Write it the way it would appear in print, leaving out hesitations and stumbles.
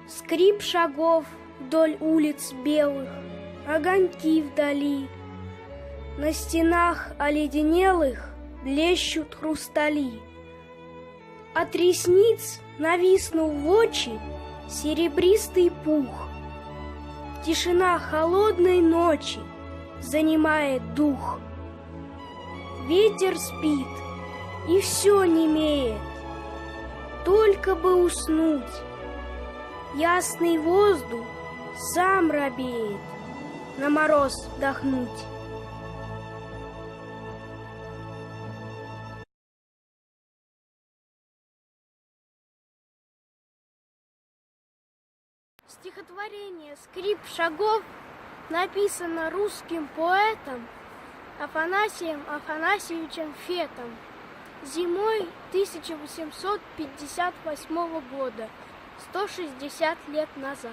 Скрип шагов вдоль улиц белых, огоньки вдали. На стенах оледенелых блещут хрустали. От ресниц нависнул в очи серебристый пух. Тишина холодной ночи занимает дух. Ветер спит, и все немеет, только бы уснуть. Ясный воздух сам робеет на мороз вдохнуть. Стихотворение «Скрип шагов» написано русским поэтом Афанасием Афанасьевичем Фетом зимой 1858 года, 160 лет назад.